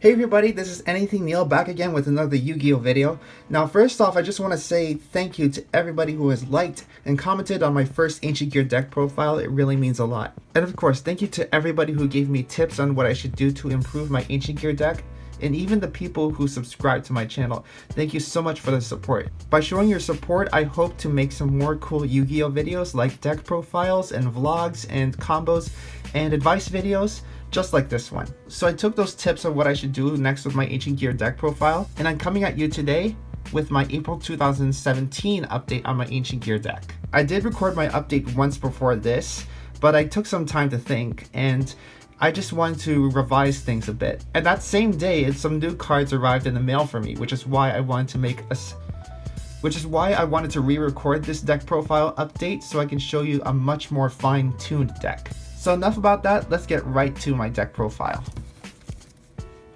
Hey everybody, this is Anything Neil back again with another Yu-Gi-Oh video. Now first off, I just want to say thank you to everybody who has liked and commented on my first Ancient Gear deck profile. It really means a lot. And of course, thank you to everybody who gave me tips on what I should do to improve my Ancient Gear deck. And even the people who subscribe to my channel. Thank you so much for the support. By showing your support, I hope to make some more cool Yu-Gi-Oh videos like deck profiles and vlogs and combos and advice videos, just like this one. So I took those tips on what I should do next with my Ancient Gear deck profile, and I'm coming at you today with my April 2017 update on my Ancient Gear deck. I did record my update once before this, but I took some time to think, and I just wanted to revise things a bit. And that same day, some new cards arrived in the mail for me, which is why I wanted to re-record this deck profile update so I can show you a much more fine-tuned deck. So enough about that, let's get right to my deck profile.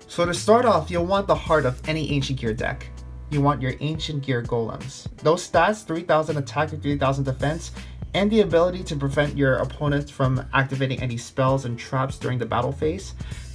So to start off, you'll want the heart of any Ancient Gear deck. You want your Ancient Gear Golems. Those stats, 3000 attack and 3000 defense, and the ability to prevent your opponent from activating any spells and traps during the battle phase.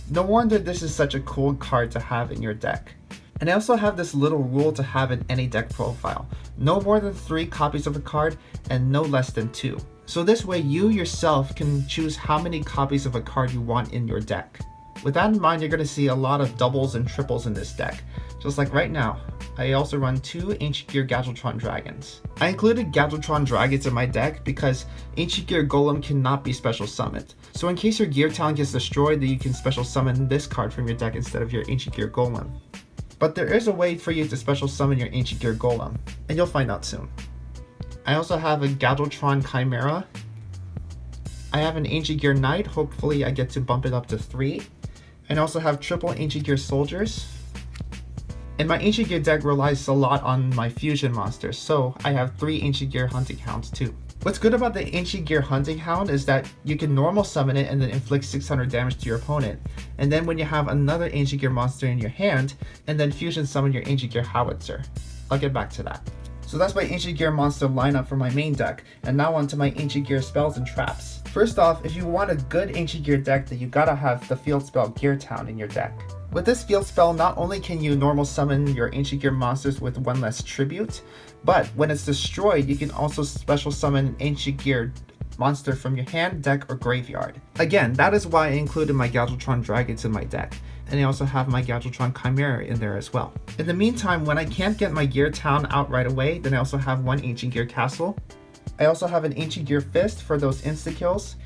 No wonder this is such a cool card to have in your deck. And I also have this little rule to have in any deck profile. No more than 3 copies of a card and no less than 2. So this way you yourself can choose how many copies of a card you want in your deck. With that in mind, you're going to see a lot of doubles and triples in this deck. Just like right now, I also run 2 Ancient Gear Gadjiltron Dragons. I included Gadjiltron Dragons in my deck because Ancient Gear Golem cannot be special summoned. So in case your Geartown gets destroyed, then you can special summon this card from your deck instead of your Ancient Gear Golem. But there is a way for you to special summon your Ancient Gear Golem, and you'll find out soon. I also have a Gadjiltron Chimera. I have an Ancient Gear Knight, hopefully I get to bump it up to 3. And I also have triple Ancient Gear Soldiers. And my Ancient Gear deck relies a lot on my fusion monsters, so I have 3 Ancient Gear Hunting Hounds too. What's good about the Ancient Gear Hunting Hound is that you can normal summon it and then inflict 600 damage to your opponent. And then when you have another Ancient Gear monster in your hand, and then fusion summon your Ancient Gear Howitzer. I'll get back to that. So that's my Ancient Gear monster lineup for my main deck, and now on to my Ancient Gear spells and traps. First off, if you want a good Ancient Gear deck, then you gotta have the field spell Geartown in your deck. With this field spell, not only can you normal summon your Ancient Gear monsters with 1 less tribute, but when it's destroyed, you can also special summon an Ancient Gear monster from your hand, deck, or graveyard. Again, that is why I included my Gadjiltron Dragons in my deck. And I also have my Gadjiltron Chimera in there as well. In the meantime, when I can't get my Geartown out right away, then I also have 1 Ancient Gear Castle. I also have an Ancient Gear Fist for those insta-kills,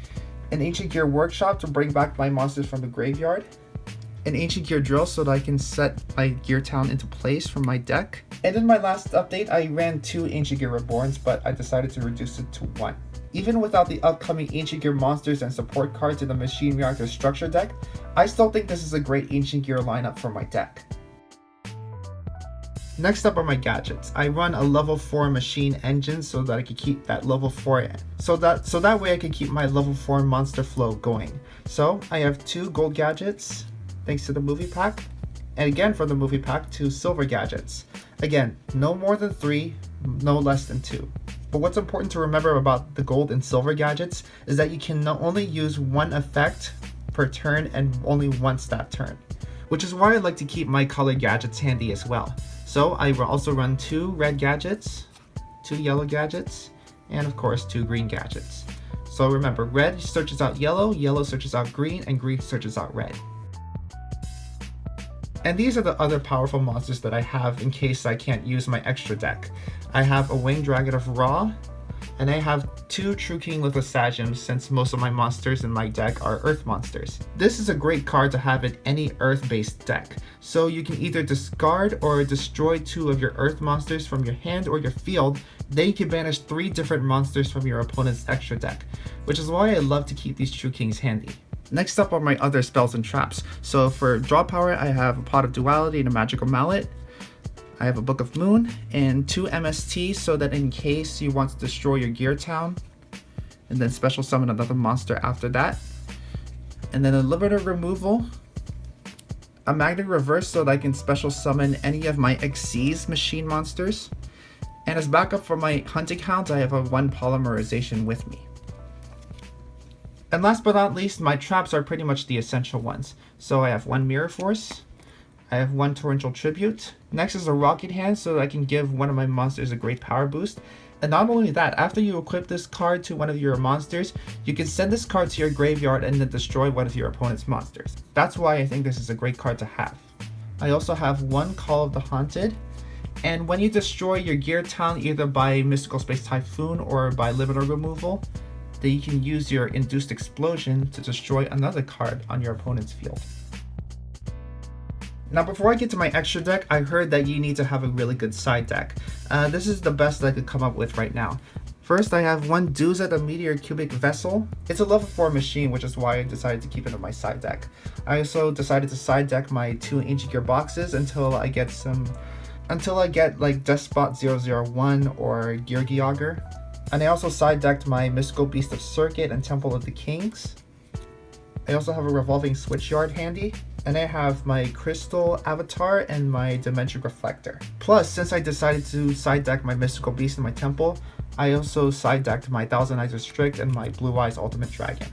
an Ancient Gear Workshop to bring back my monsters from the graveyard, an Ancient Gear Drill so that I can set my Geartown into place from my deck. And in my last update, I ran 2 Ancient Gear Reborns, but I decided to reduce it to 1. Even without the upcoming Ancient Gear monsters and support cards in the Machine Reactor structure deck, I still think this is a great Ancient Gear lineup for my deck. Next up are my gadgets. I run a level 4 machine engine so that I can keep that level 4 so that way I can keep my level 4 monster flow going. So I have 2 gold gadgets thanks to the movie pack, and again from the movie pack 2 silver gadgets. Again, no more than 3, no less than 2. But what's important to remember about the gold and silver gadgets is that you can not only use 1 effect per turn and only 1 stat turn, which is why I like to keep my colored gadgets handy as well. So I also run 2 red gadgets, 2 yellow gadgets, and of course 2 green gadgets. So remember, red searches out yellow, yellow searches out green, and green searches out red. And these are the other powerful monsters that I have in case I can't use my extra deck. I have a Winged Dragon of Ra, and I have 2 True King Lithosagiums since most of my monsters in my deck are Earth monsters. This is a great card to have in any Earth-based deck, so you can either discard or destroy 2 of your Earth monsters from your hand or your field, then you can banish 3 different monsters from your opponent's extra deck, which is why I love to keep these True Kings handy. Next up are my other spells and traps. So for draw power, I have a Pot of Duality and a Magical Mallet. I have a Book of Moon and 2 MST so that in case you want to destroy your Geartown and then special summon another monster after that. And then a Limiter Removal, a Magnet Reverse so that I can special summon any of my Xyz machine monsters. And as backup for my Hunting Hounds, I have a 1 Polymerization with me. And last but not least, my traps are pretty much the essential ones. So I have 1 Mirror Force, I have one Torrential Tribute. Next is a Rocket Hand so that I can give one of my monsters a great power boost. And not only that, after you equip this card to one of your monsters, you can send this card to your graveyard and then destroy one of your opponent's monsters. That's why I think this is a great card to have. I also have one Call of the Haunted. And when you destroy your Geartown either by Mystical Space Typhoon or by limiter removal, then you can use your Induced Explosion to destroy another card on your opponent's field. Now before I get to my extra deck, I heard that you need to have a really good side deck. This is the best that I could come up with right now. First, I have one Duza the Meteor Cubic Vessel. It's a level 4 machine, which is why I decided to keep it in my side deck. I also decided to side deck my 2 Ancient Gear boxes until I get like Despot 001 or Geartown. And I also side decked my Mystical Beast of Circuit and Temple of the Kings. I also have a Revolving Switchyard handy. And I have my Crystal Avatar and my Dimension Reflector. Plus, since I decided to side deck my Mystical Beast and my Temple, I also side decked my Thousand Eyes Restrict and my Blue Eyes Ultimate Dragon.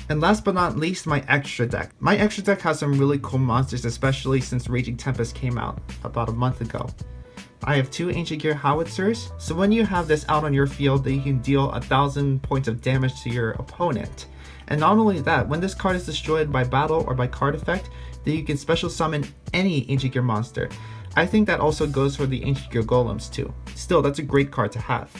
And last but not least, my extra deck. My extra deck has some really cool monsters, especially since Raging Tempest came out about a month ago. I have 2 Ancient Gear Howitzers, so when you have this out on your field, then you can deal 1,000 points of damage to your opponent. And not only that, when this card is destroyed by battle or by card effect, then you can special summon any Ancient Gear monster. I think that also goes for the Ancient Gear Golems too. Still, that's a great card to have.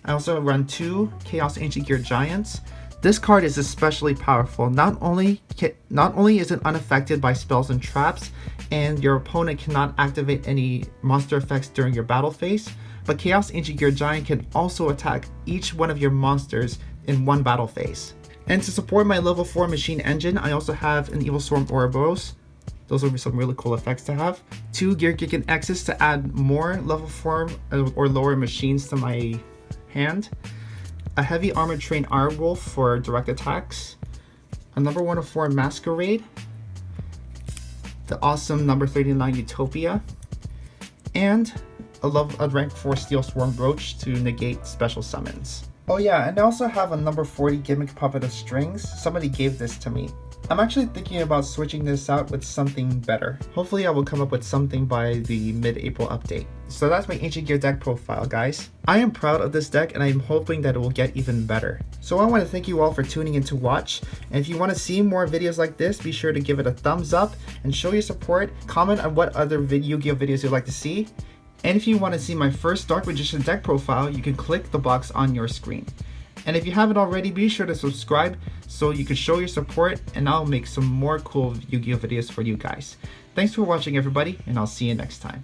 I also run 2 Chaos Ancient Gear Giants. This card is especially powerful. Not only is it unaffected by spells and traps, and your opponent cannot activate any monster effects during your battle phase, but Chaos Ancient Gear Giant can also attack each one of your monsters in one battle phase. And to support my level 4 machine engine, I also have an Evil Swarm Ouroboros. Those will be some really cool effects to have. 2 Geargigan X's to add more level 4 or lower machines to my hand. A Heavy Armored Train Irewolf for direct attacks. A number 104 Masquerade. The awesome number 39 Utopia. And a rank 4 Steel Swarm Brooch to negate special summons. Oh yeah, and I also have a number 40 Gimmick Puppet of Strings. Somebody gave this to me. I'm actually thinking about switching this out with something better. Hopefully I will come up with something by the mid-April update. So that's my Ancient Gear deck profile, guys. I am proud of this deck and I'm hoping that it will get even better. So I want to thank you all for tuning in to watch. And if you want to see more videos like this, be sure to give it a thumbs up and show your support. Comment on what other Yu-Gi-Oh videos you'd like to see. And if you want to see my first Dark Magician deck profile, you can click the box on your screen. And if you haven't already, be sure to subscribe so you can show your support and I'll make some more cool Yu-Gi-Oh videos for you guys. Thanks for watching everybody, and I'll see you next time.